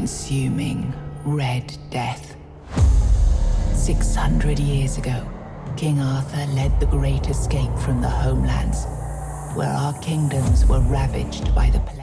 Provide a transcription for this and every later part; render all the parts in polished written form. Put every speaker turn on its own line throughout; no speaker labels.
consuming red death. 600 years ago, King Arthur led the great escape from the homelands, where our kingdoms were ravaged by the plague.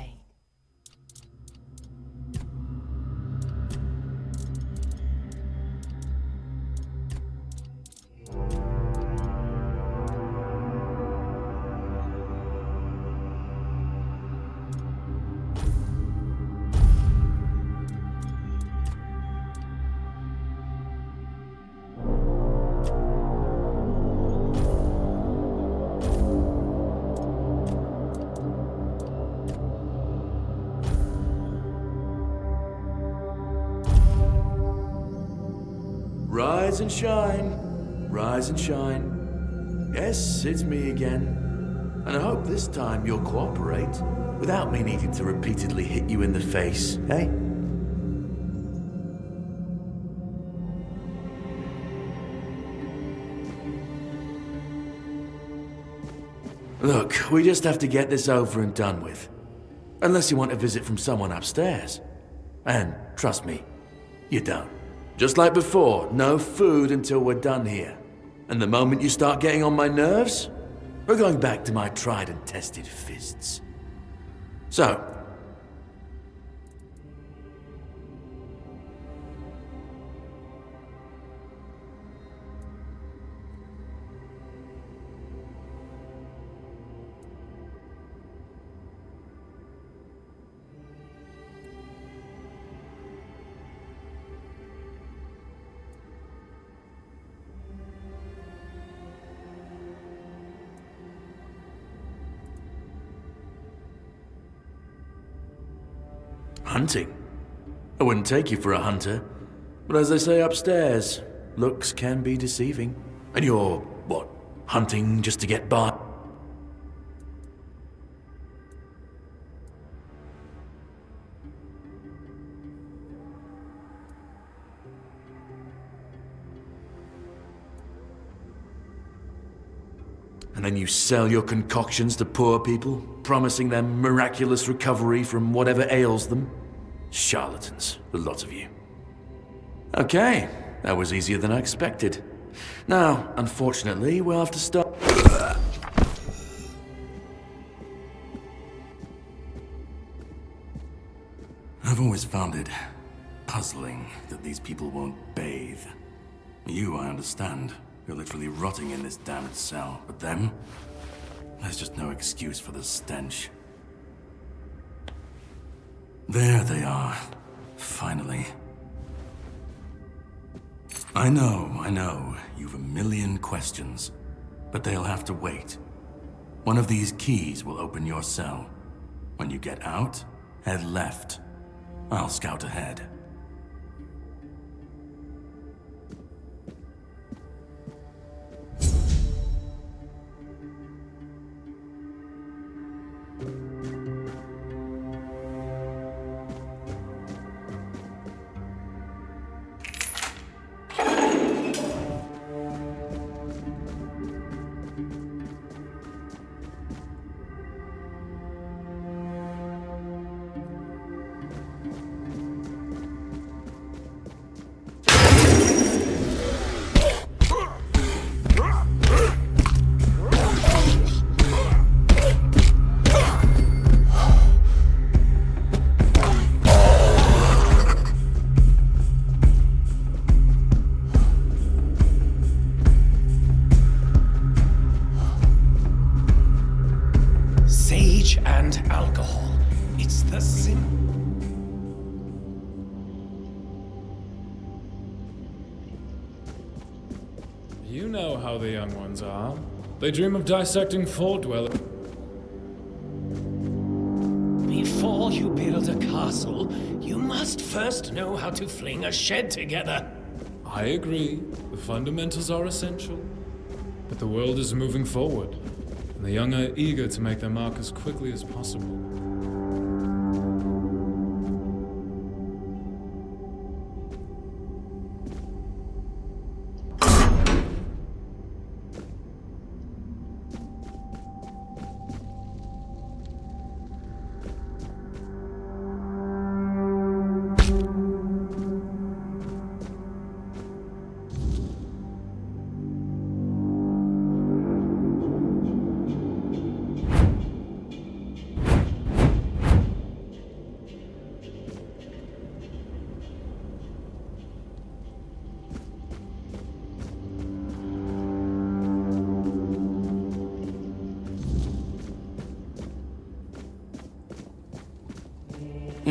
Rise and shine, rise and shine. Yes, it's me again. And I hope this time you'll cooperate, without me needing to repeatedly hit you in the face, eh? Look, we just have to get this over and done with. Unless you want a visit from someone upstairs. And trust me, you don't. Just like before, no food until we're done here. And the moment you start getting on my nerves, we're going back to my tried and tested fists. So, hunting? I wouldn't take you for a hunter, but as they say upstairs, looks can be deceiving. And you're, what, hunting just to get by? And then you sell your concoctions to poor people, promising them miraculous recovery from whatever ails them? Charlatans, the lot of you. Okay, that was easier than I expected. Now, unfortunately, we'll have to start... I've always found it puzzling that these people won't bathe. You, I understand. You're literally rotting in this damned cell. But them? There's just no excuse for the stench. There they are. Finally. I know. You've a million questions. But they'll have to wait. One of these keys will open your cell. When you get out, head left. I'll scout ahead.
And alcohol. It's the sin.
You know how the young ones are. They dream of dissecting fort dwellers.
Before you build a castle, you must first know how to fling a shed together.
I agree. The fundamentals are essential. But the world is moving forward. And the young are eager to make their mark as quickly as possible.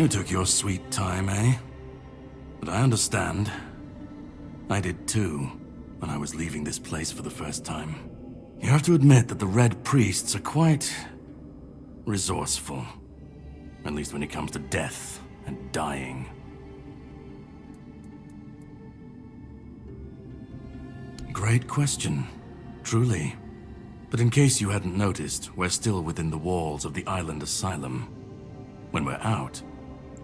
You took your sweet time, eh? But I understand. I did too, when I was leaving this place for the first time. You have to admit that the Red Priests are quite resourceful. At least when it comes to death and dying. Great question, truly. But in case you hadn't noticed, we're still within the walls of the island asylum. When we're out,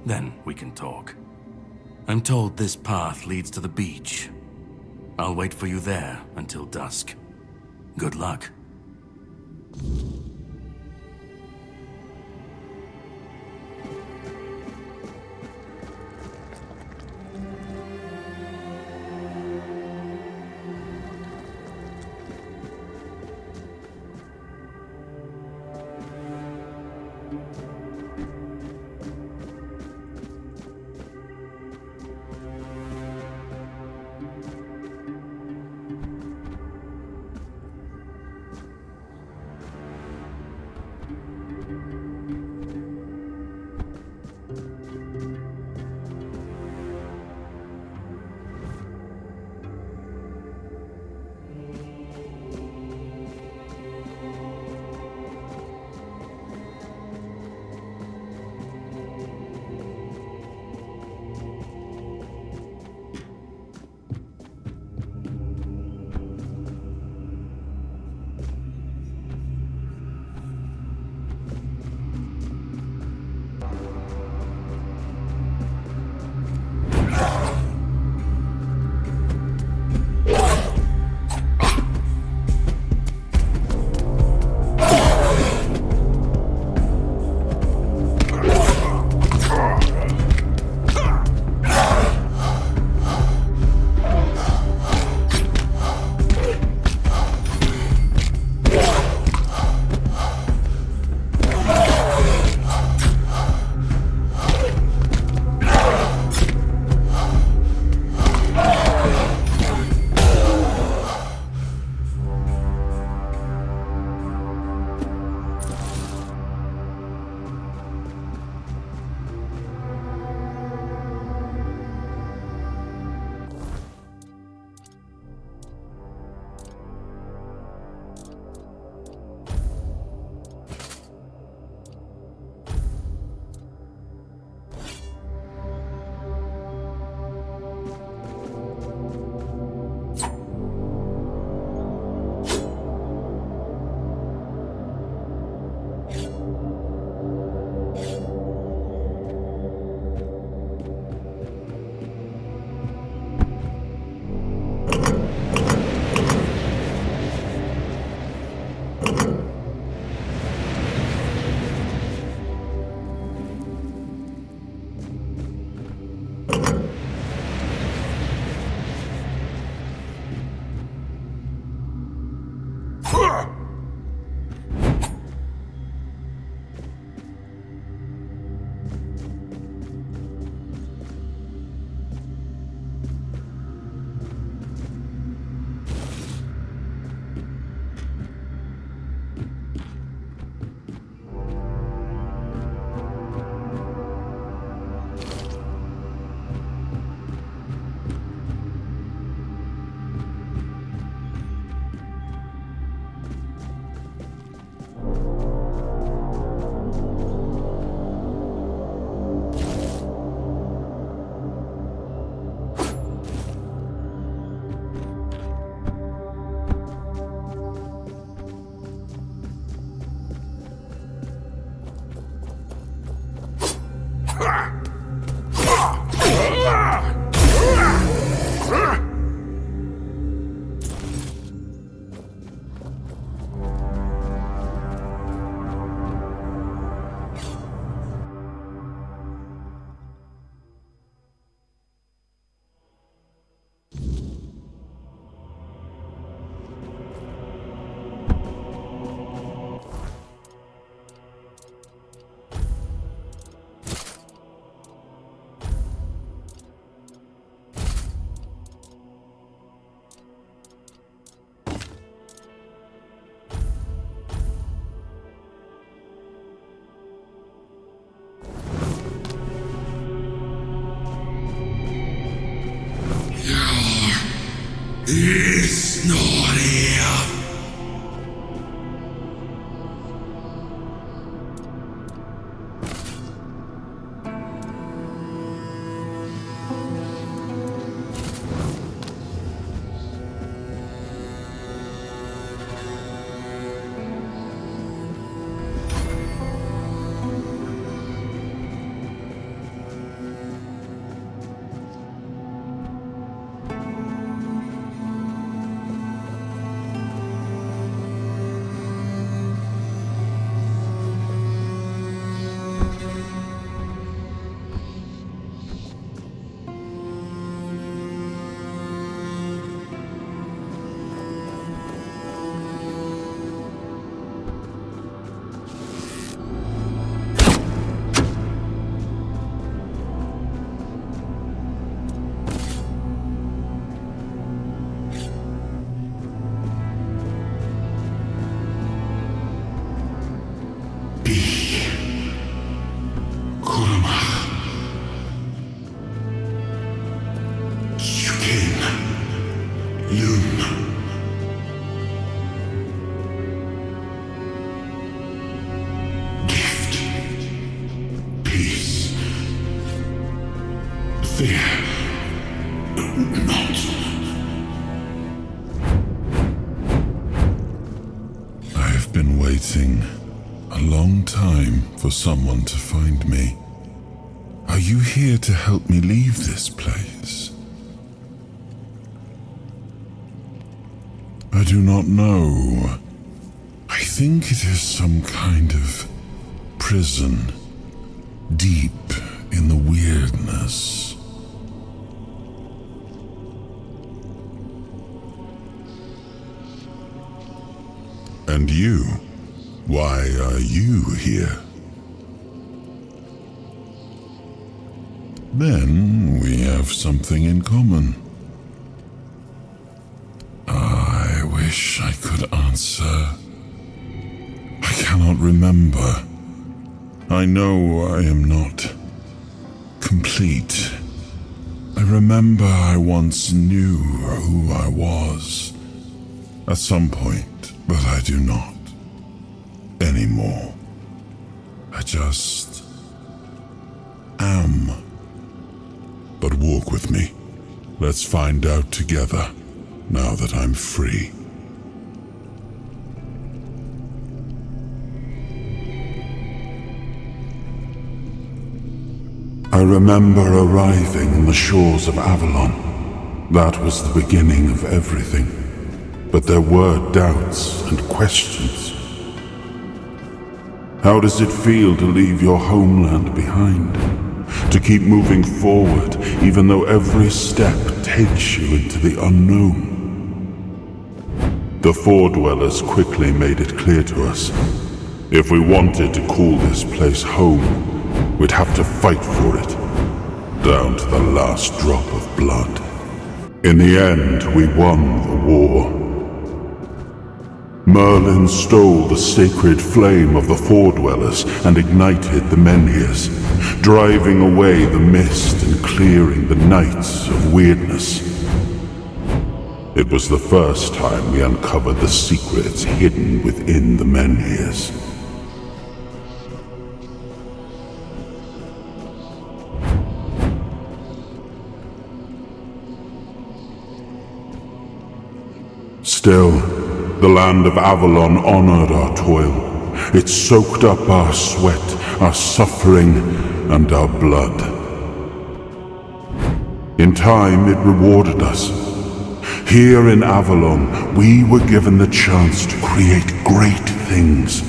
then we can talk. I'm told this path leads to the beach. I'll wait for you there until dusk. Good luck.
It's not here.
I've been waiting a long time for someone to find me. Are you here to help me leave this place? I do not know. I think it is some kind of prison, deep in the weirdness. And you? Why are you here? Then we have something in common. I wish I could answer. I cannot remember. I know I am not complete. I remember I once knew who I was at some point, but I do not anymore. I just am. But walk with me. Let's find out together, now that I'm free. I remember arriving on the shores of Avalon. That was the beginning of everything. But there were doubts and questions. How does it feel to leave your homeland behind? To keep moving forward, even though every step takes you into the unknown? The Four Dwellers quickly made it clear to us. If we wanted to call this place home, we'd have to fight for it, down to the last drop of blood. In the end, we won the war. Merlin stole the sacred flame of the Four Dwellers and ignited the Menhirs, driving away the mist and clearing the nights of weirdness. It was the first time we uncovered the secrets hidden within the Menhirs. Still, the land of Avalon honored our toil. It soaked up our sweat, our suffering, and our blood. In time, it rewarded us. Here in Avalon, we were given the chance to create great things.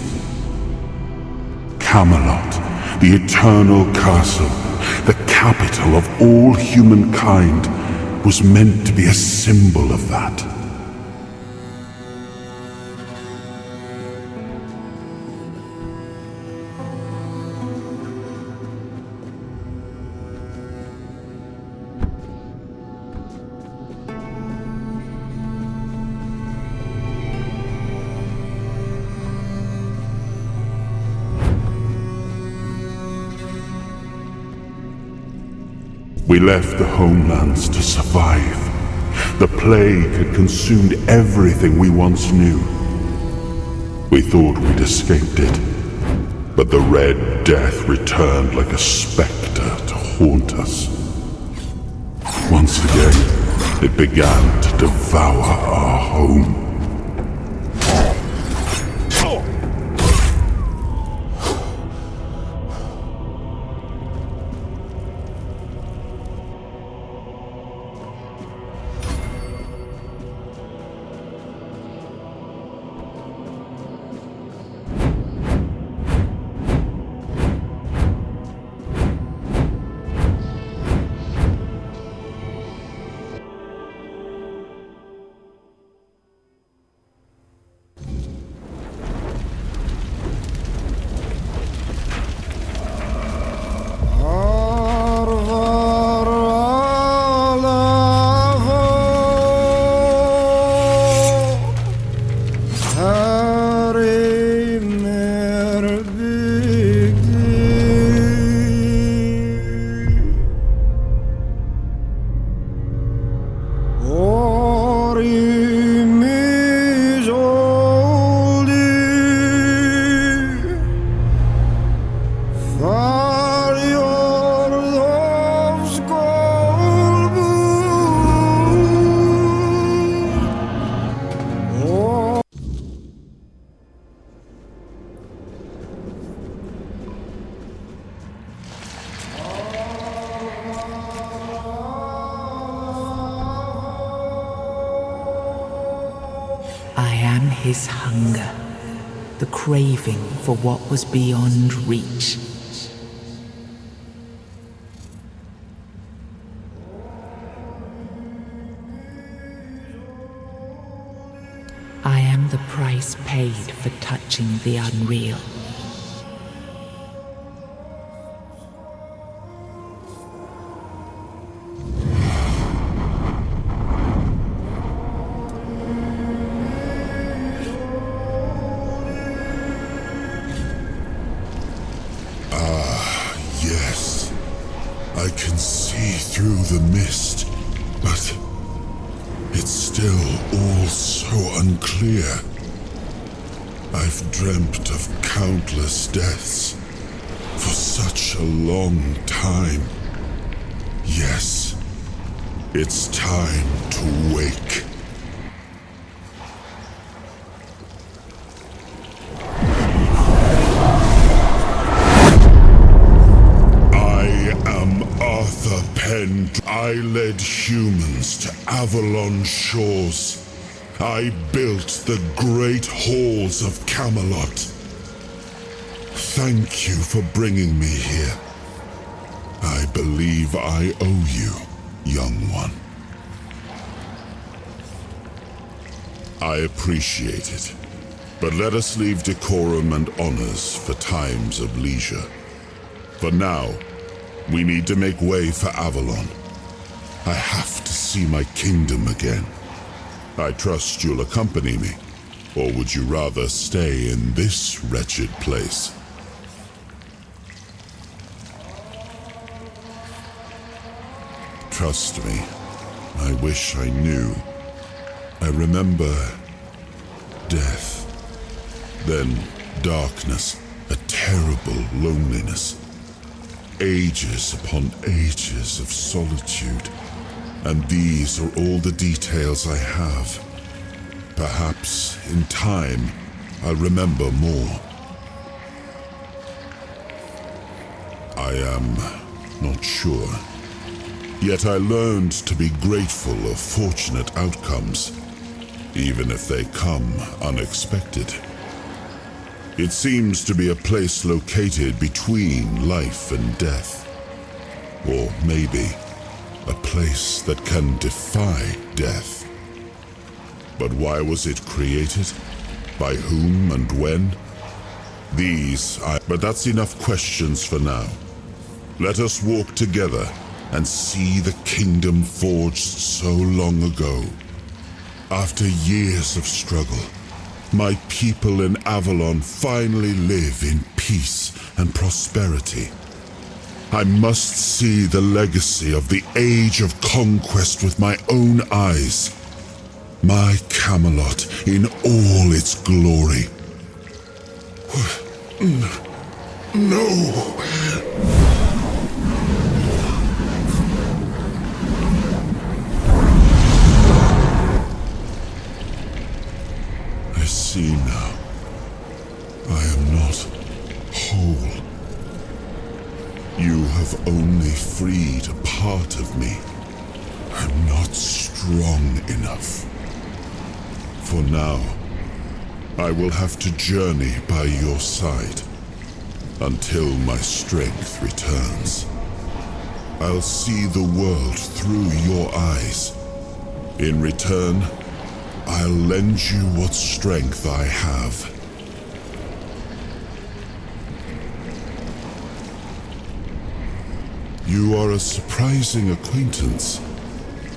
Camelot, the eternal castle, the capital of all humankind, was meant to be a symbol of that. We left the homelands to survive, The plague had consumed everything we once knew. We thought we'd escaped it, but the Red Death returned like a specter to haunt us. Once again, it began to devour our home.
I am his hunger, the craving for what was beyond reach. I am the price paid for touching the unreal.
Yes, I can see through the mist, but it's still all so unclear. I've dreamt of countless deaths for such a long time. Yes, it's time to wake. I led humans to Avalon shores. I built the great halls of Camelot. Thank you for bringing me here. I believe I owe you, young one. I appreciate it, but let us leave decorum and honors for times of leisure. For now, we need to make way for Avalon. I have to see my kingdom again. I trust you'll accompany me, or would you rather stay in this wretched place? Trust me, I wish I knew. I remember death, then darkness, a terrible loneliness. Ages upon ages of solitude, and these are all the details I have. Perhaps, in time, I'll remember more. I am not sure. Yet I learned to be grateful of fortunate outcomes, even if they come unexpected. It seems to be a place located between life and death. Or maybe a place that can defy death. But why was it created? By whom and when? But that's enough questions for now. Let us walk together and see the kingdom forged so long ago. After years of struggle, my people in Avalon finally live in peace and prosperity. I must see the legacy of the Age of Conquest with my own eyes. My Camelot in all its glory. No! I see now. I am not whole. You have only freed a part of me. I'm not strong enough. For now, I will have to journey by your side until my strength returns. I'll see the world through your eyes. In return, I'll lend you what strength I have. You are a surprising acquaintance,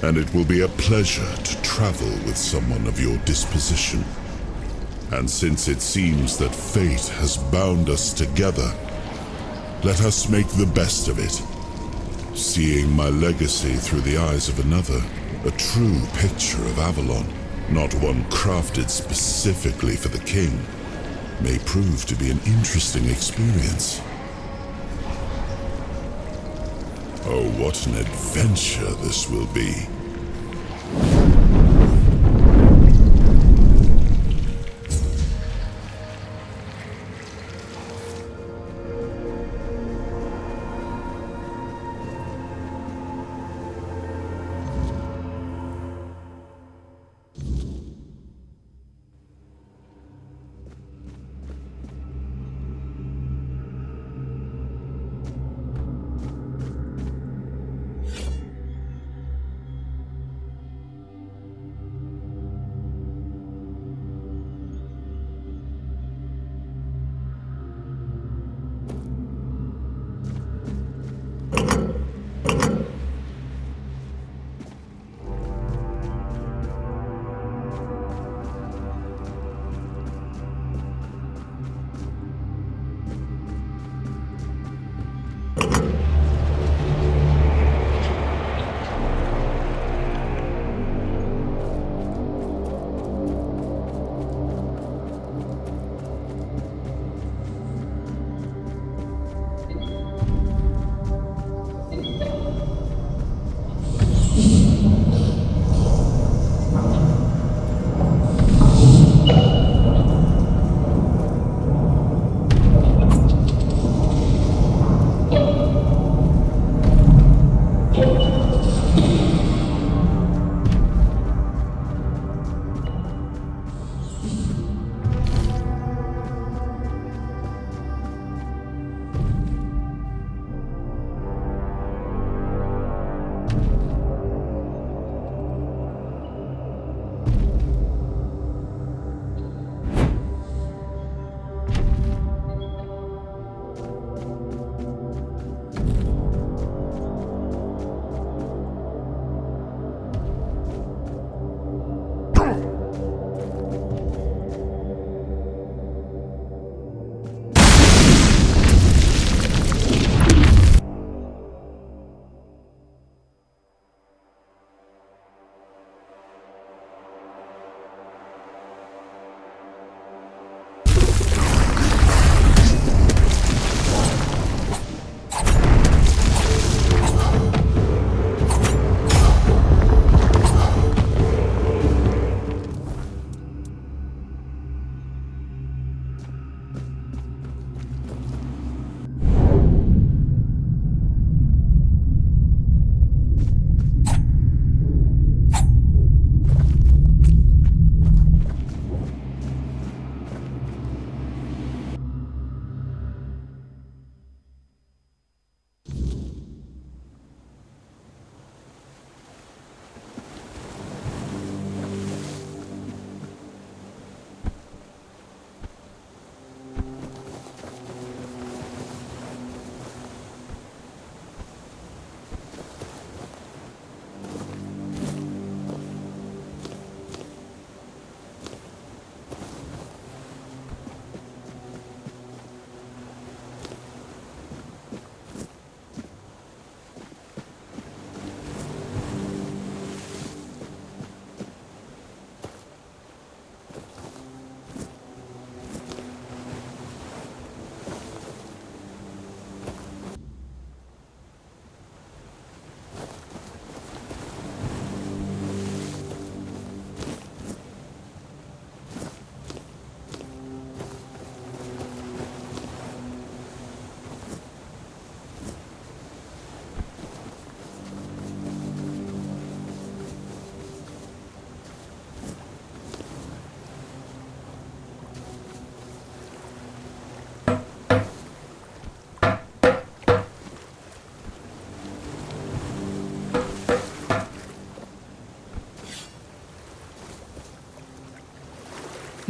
and it will be a pleasure to travel with someone of your disposition. And since it seems that fate has bound us together, let us make the best of it. Seeing my legacy through the eyes of another, a true picture of Avalon, not one crafted specifically for the king, may prove to be an interesting experience. Oh, what an adventure this will be.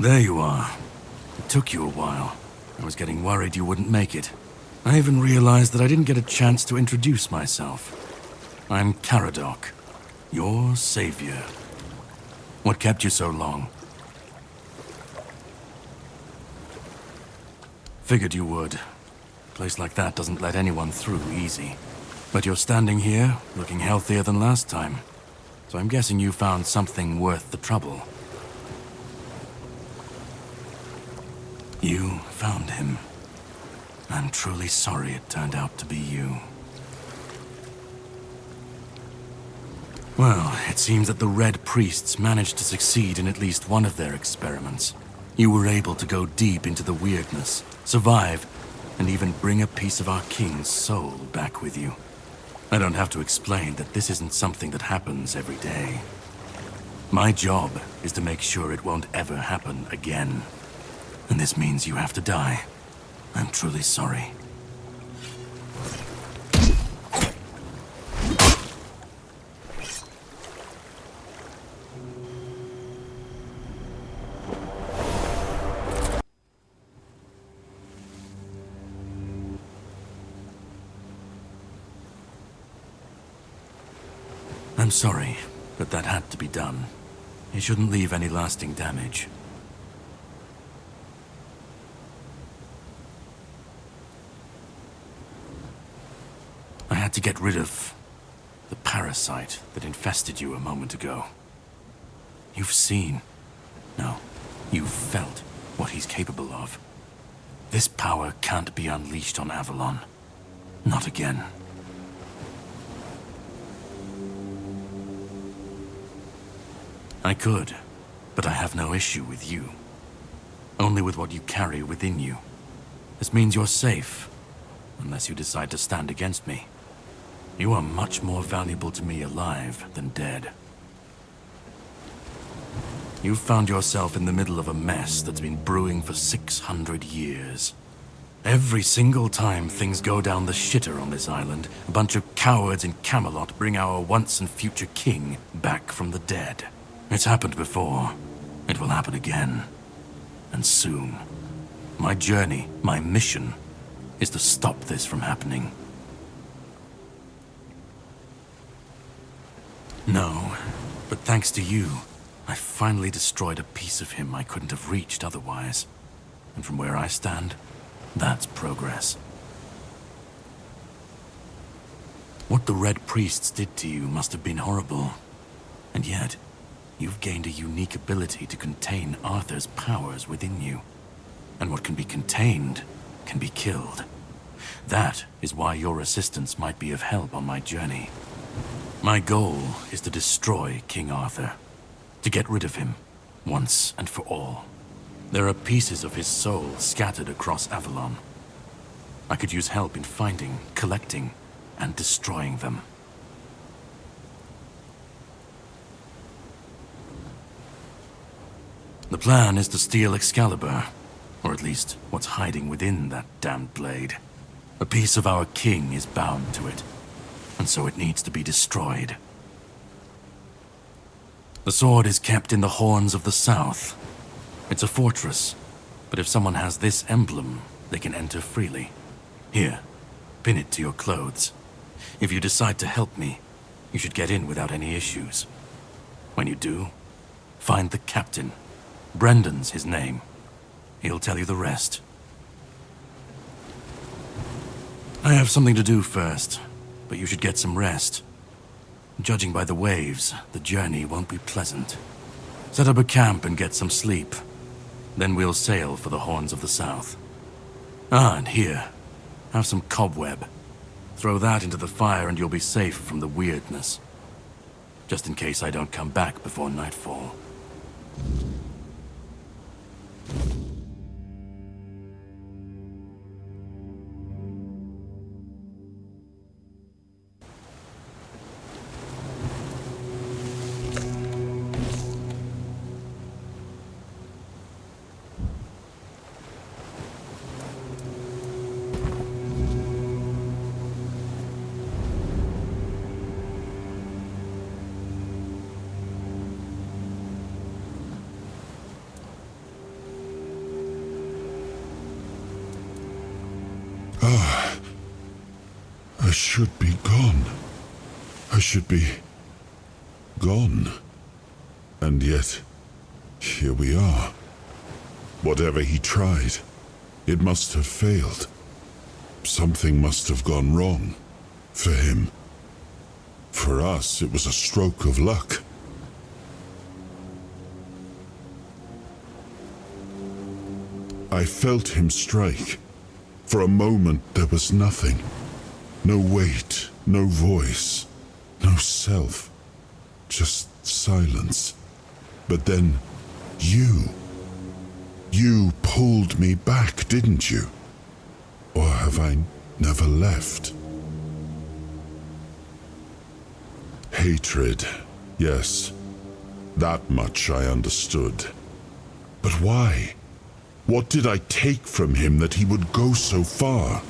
There you are. It took you a while. I was getting worried you wouldn't make it. I even realized that I didn't get a chance to introduce myself. I'm Caradoc, your savior. What kept you so long? Figured you would. A place like that doesn't let anyone through easy. But you're standing here, looking healthier than last time. So I'm guessing you found something worth the trouble. You found him. I'm truly sorry it turned out to be you. Well, it seems that the Red Priests managed to succeed in at least one of their experiments. You were able to go deep into the weirdness, survive, and even bring a piece of our king's soul back with you. I don't have to explain that this isn't something that happens every day. My job is to make sure it won't ever happen again. And this means you have to die. I'm truly sorry. I'm sorry, but that had to be done. It shouldn't leave any lasting damage. I had to get rid of the parasite that infested you a moment ago. You've seen, no, you've felt what he's capable of. This power can't be unleashed on Avalon. Not again. I could, but I have no issue with you. Only with what you carry within you. This means you're safe, unless you decide to stand against me. You are much more valuable to me alive than dead. You've found yourself in the middle of a mess that's been brewing for 600 years. Every single time things go down the shitter on this island, a bunch of cowards in Camelot bring our once and future king back from the dead. It's happened before. It will happen again. And soon. My journey, my mission, is to stop this from happening. No, but thanks to you, I finally destroyed a piece of him I couldn't have reached otherwise. And from where I stand, that's progress. What the Red Priests did to you must have been horrible. And yet, you've gained a unique ability to contain Arthur's powers within you. And what can be contained can be killed. That is why your assistance might be of help on my journey. My goal is to destroy King Arthur. To get rid of him, once and for all. There are pieces of his soul scattered across Avalon. I could use help in finding, collecting, and destroying them. The plan is to steal Excalibur, or at least what's hiding within that damned blade. A piece of our king is bound to it, and so it needs to be destroyed. The sword is kept in the Horns of the South. It's a fortress, but if someone has this emblem, they can enter freely. Here, pin it to your clothes. If you decide to help me, you should get in without any issues. When you do, find the captain. Brendan's his name. He'll tell you the rest. I have something to do first, but you should get some rest. Judging by the waves, the journey won't be pleasant. Set up a camp and get some sleep. Then we'll sail for the Horns of the South. Ah, and here, have some cobweb. Throw that into the fire and you'll be safe from the weirdness. Just in case I don't come back before nightfall.
I should be gone. I should be gone. And yet, here we are. Whatever he tried, it must have failed. Something must have gone wrong. For him. For us, it was a stroke of luck. I felt him strike. For a moment, there was nothing. No weight, no voice, no self. Just silence. But then, you pulled me back, didn't you? Or have I never left? Hatred, yes. That much I understood. But why? What did I take from him that he would go so far?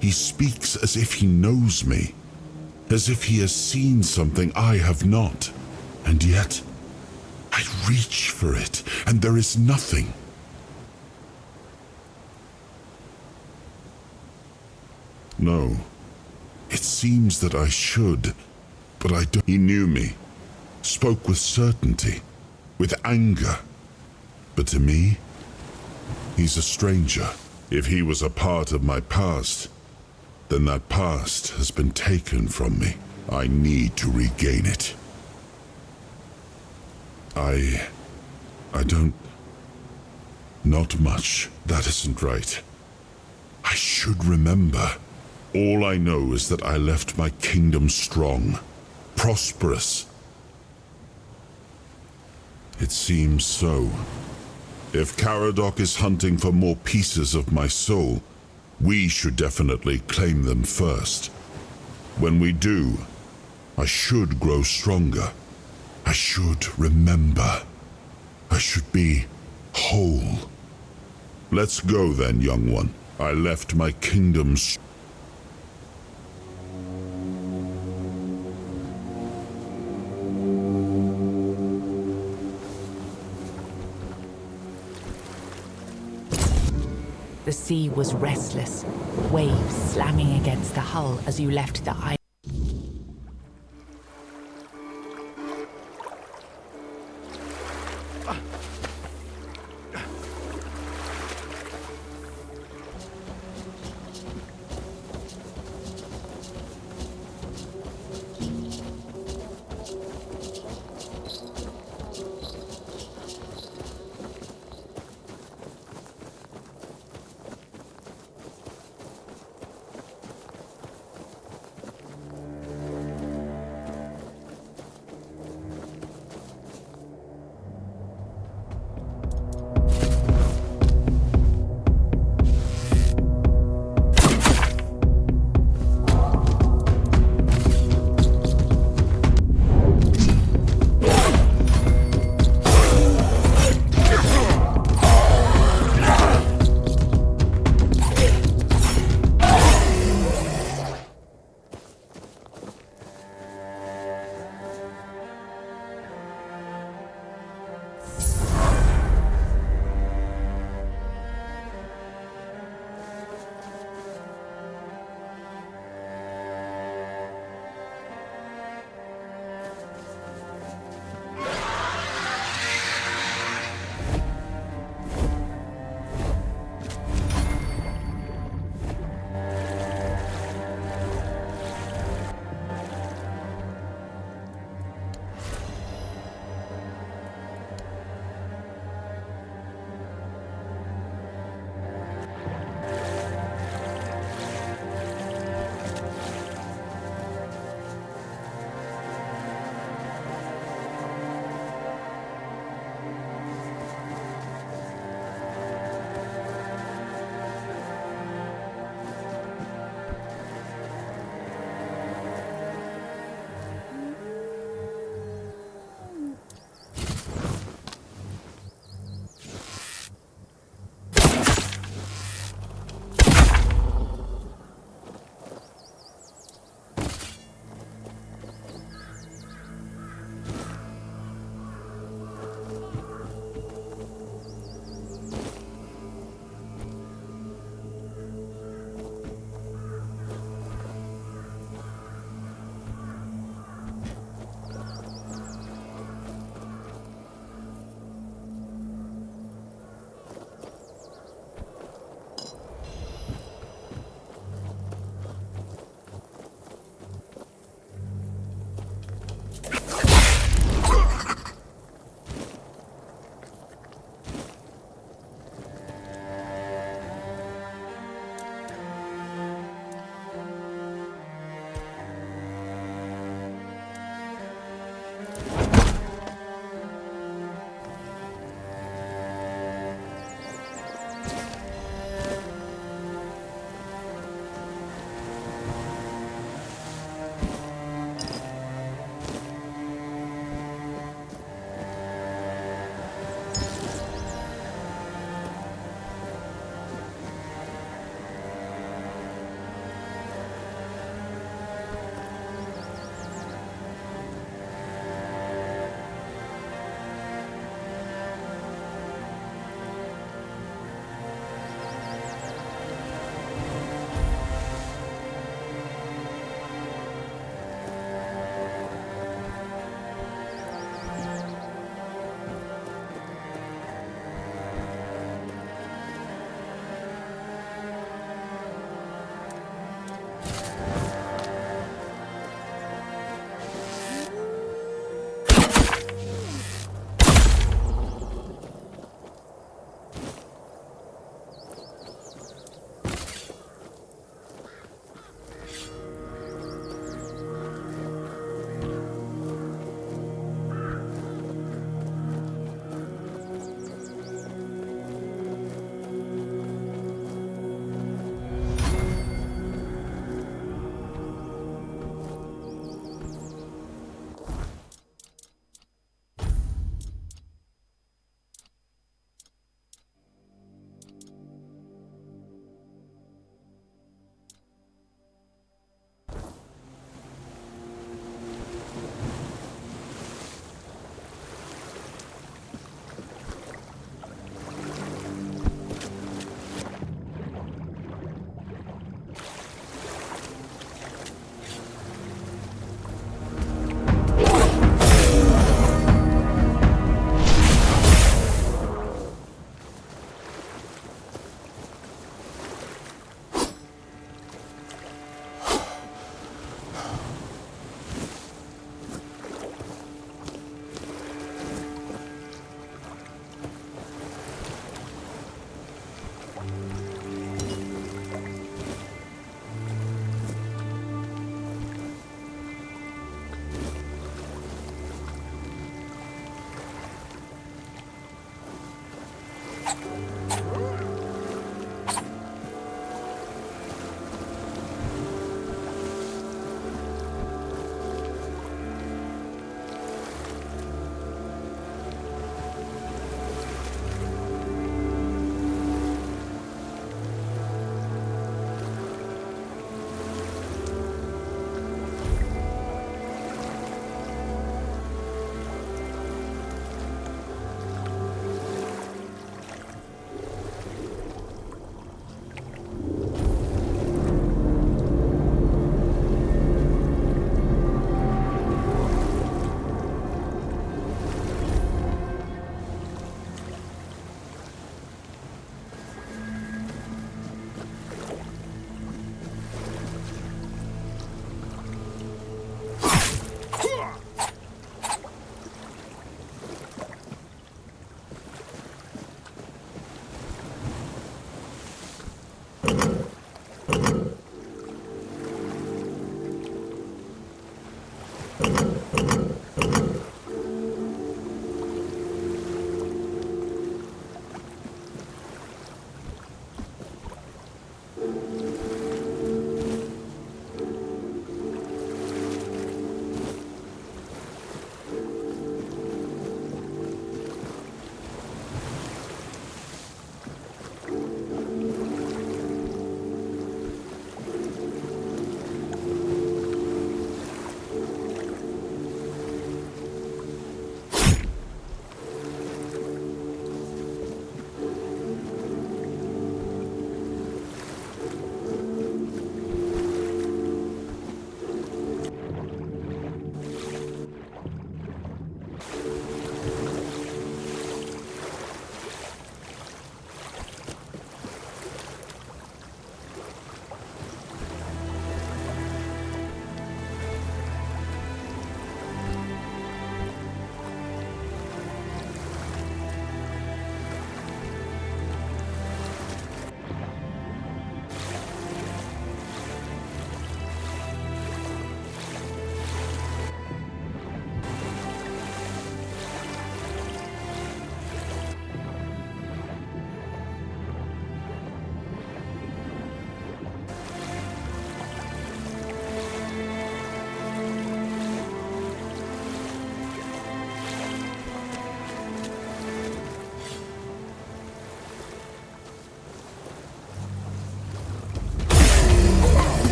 He speaks as if he knows me, as if he has seen something I have not. And yet, I reach for it, and there is nothing. No, it seems that I should, but I don't. He knew me, spoke with certainty, with anger. But to me, he's a stranger. If he was a part of my past, then that past has been taken from me. I need to regain it. I don't... Not much. That isn't right. I should remember. All I know is that I left my kingdom strong, prosperous. It seems so. If Caradoc is hunting for more pieces of my soul, we should definitely claim them first. When we do, I should grow stronger. I should remember. I should be whole. Let's go then, young one. I left my kingdom's...
The sea was restless, waves slamming against the hull as you left the island.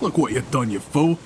Look what you done, you fool.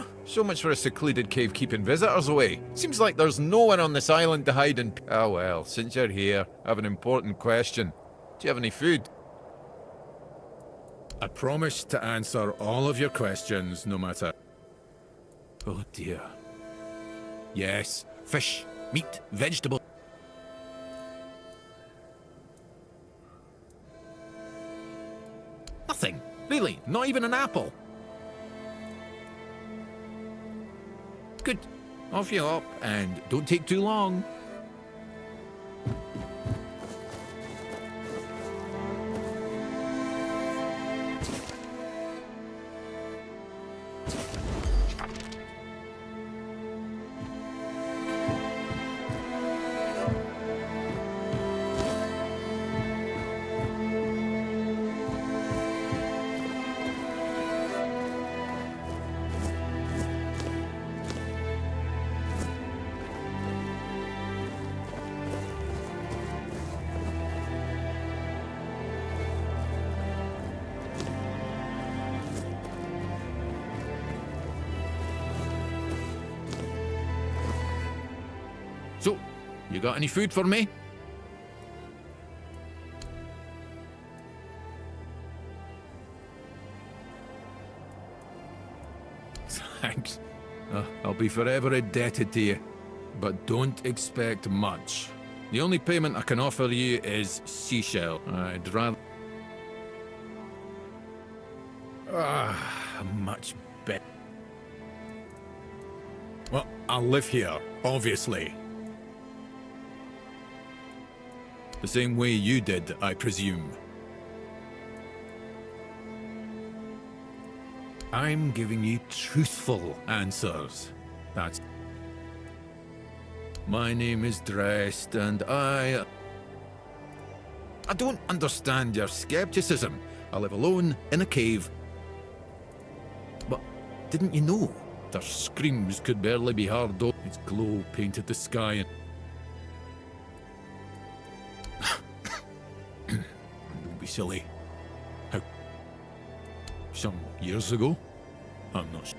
Huh, so much for a secluded cave keeping visitors away. Seems like there's no one on this island to hide in. Ah well, since you're here, I have an important question. Do you have any food?
I promise to answer all of your questions, no matter.
Oh dear. Yes, fish, meat, vegetable. Nothing. Really, not even an apple. Good. Off you hop, and don't take too long. So, you got any food for me? Thanks. I'll be forever indebted to you. But don't expect much. The only payment I can offer you is seashell. I'd rather...
Much better. Well, I'll live here, obviously.
The same way you did, I presume. I'm giving you truthful answers. That's... My name is Dressed, and I don't understand your skepticism. I live alone in a cave. But didn't you know? Their screams could barely be heard though. Its glow painted the sky and... Don't be silly. How... Some years ago? I'm not sure.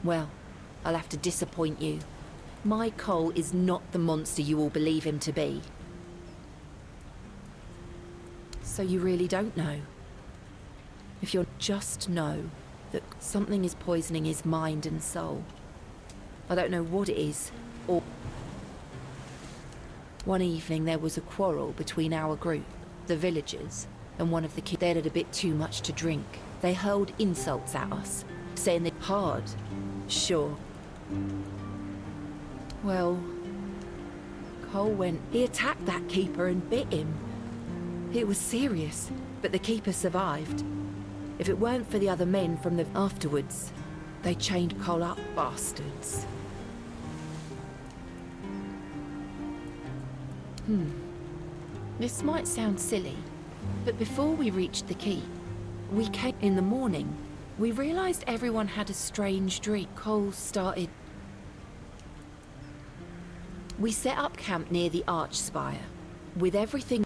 Well, I'll have to disappoint you. My Cole is not the monster you all believe him to be. So you really don't know? If you'll just know that something is poisoning his mind and soul. I don't know what it is, or... One evening there was a quarrel between our group, the villagers, and one of the kids. They'd had a bit too much to drink. They hurled insults at us, saying they're hard. Sure. Well, Cole went. He attacked that keeper and bit him. It was serious, but the keeper survived. If it weren't for the other men from the afterwards, they chained Cole up, bastards. This might sound silly, but before we reached the keep, we came in the morning. We realized everyone had a strange dream. Cole started. We set up camp near the arch spire, with everything.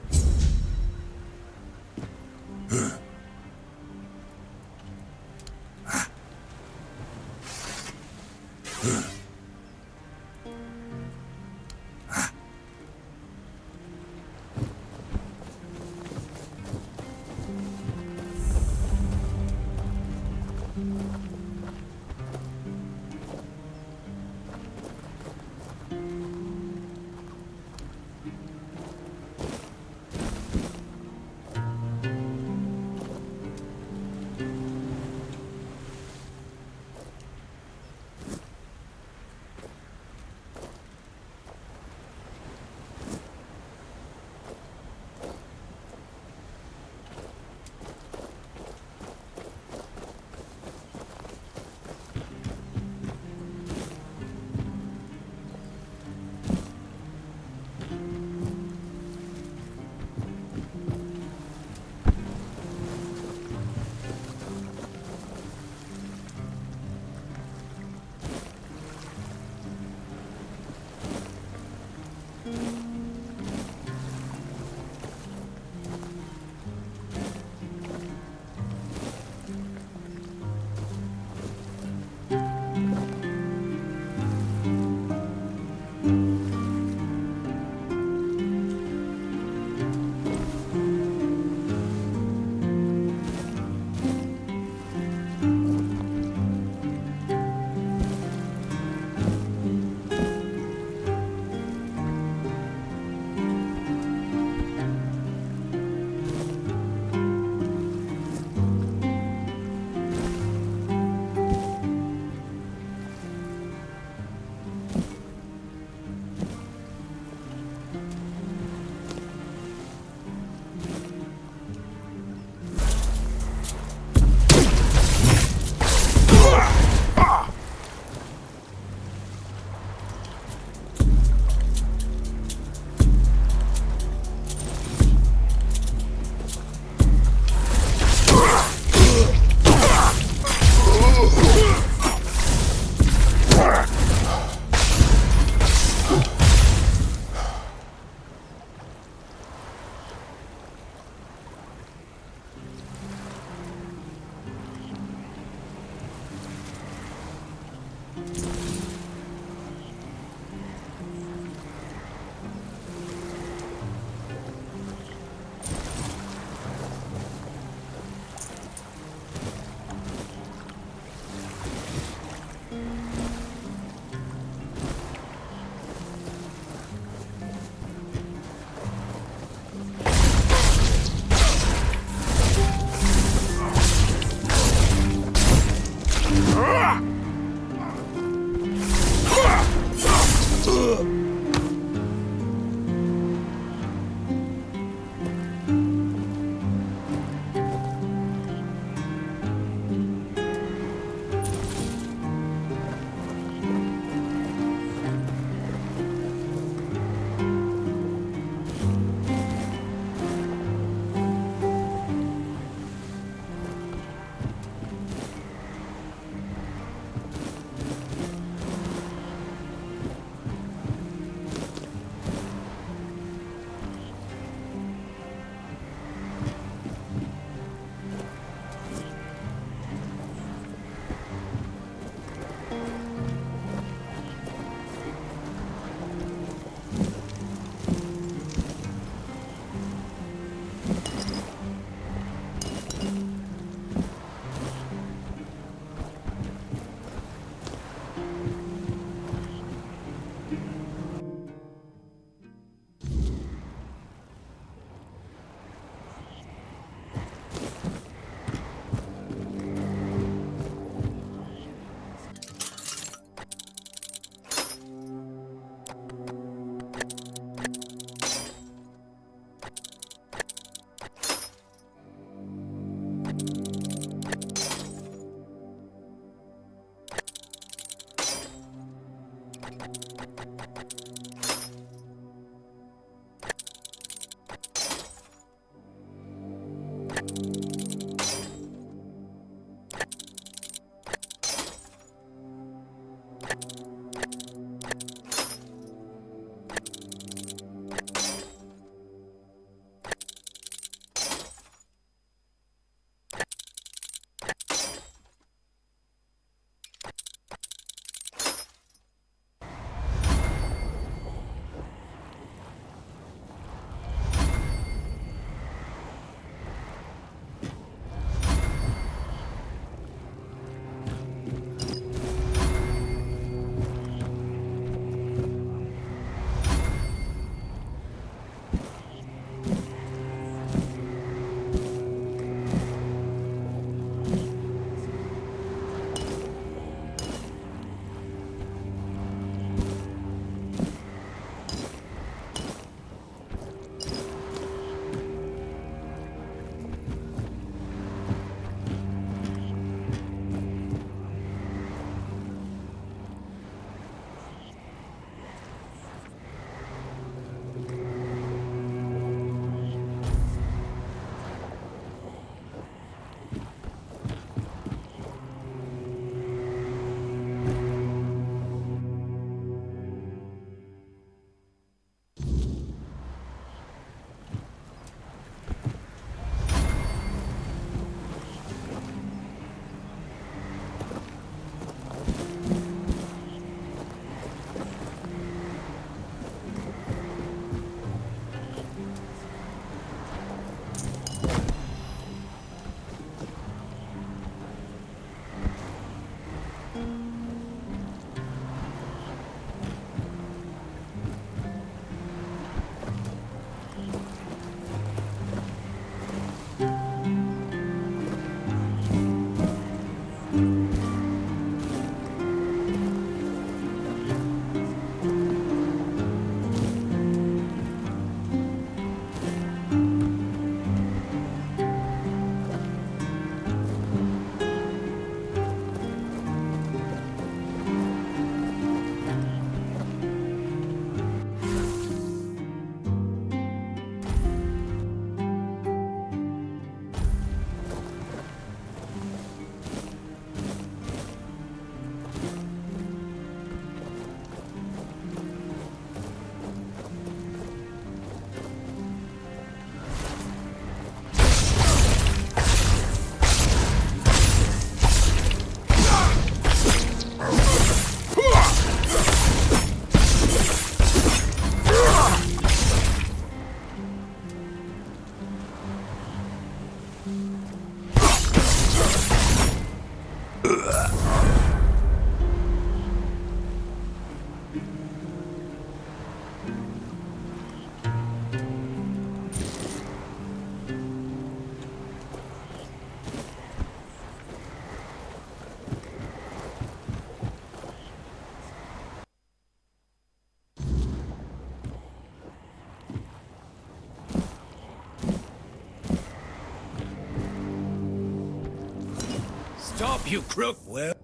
Stop, you crook! Well...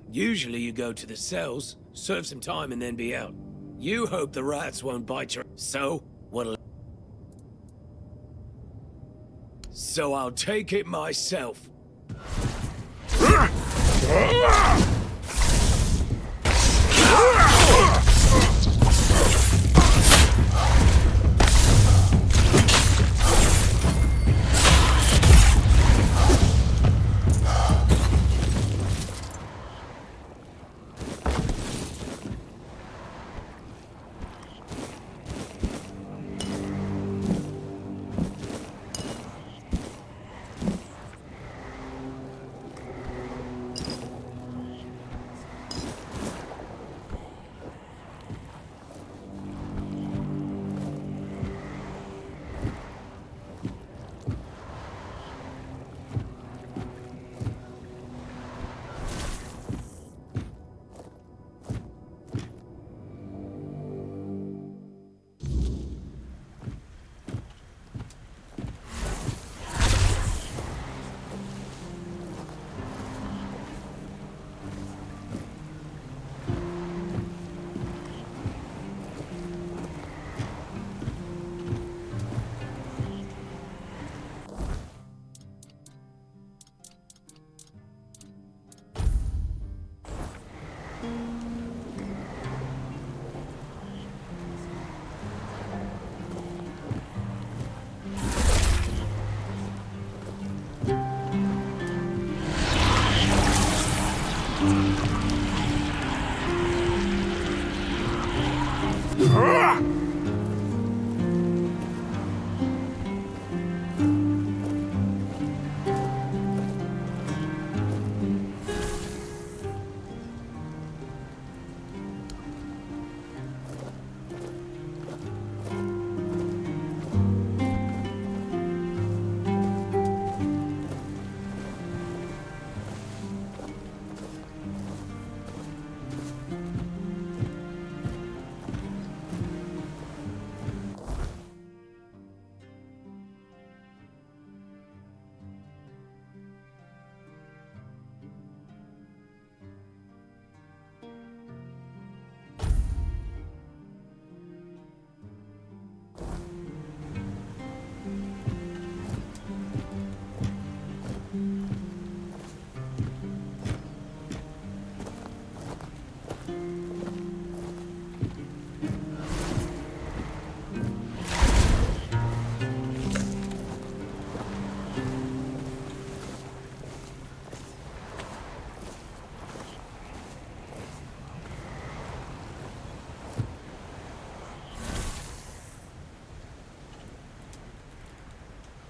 Usually you go to the cells, serve some time and then be out. You hope the rats won't bite your... So, what'll... So I'll take it myself.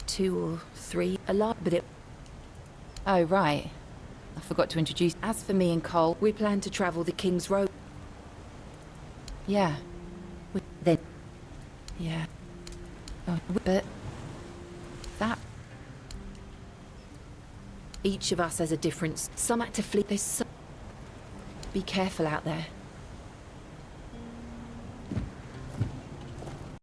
Two or three, a lot, but it... Oh, right. I forgot to introduce... As for me and Cole, we plan to travel the King's Road. Yeah. Then... Yeah. Oh, but... That... Each of us has a difference. Some had to flee. There's some... Be careful out there.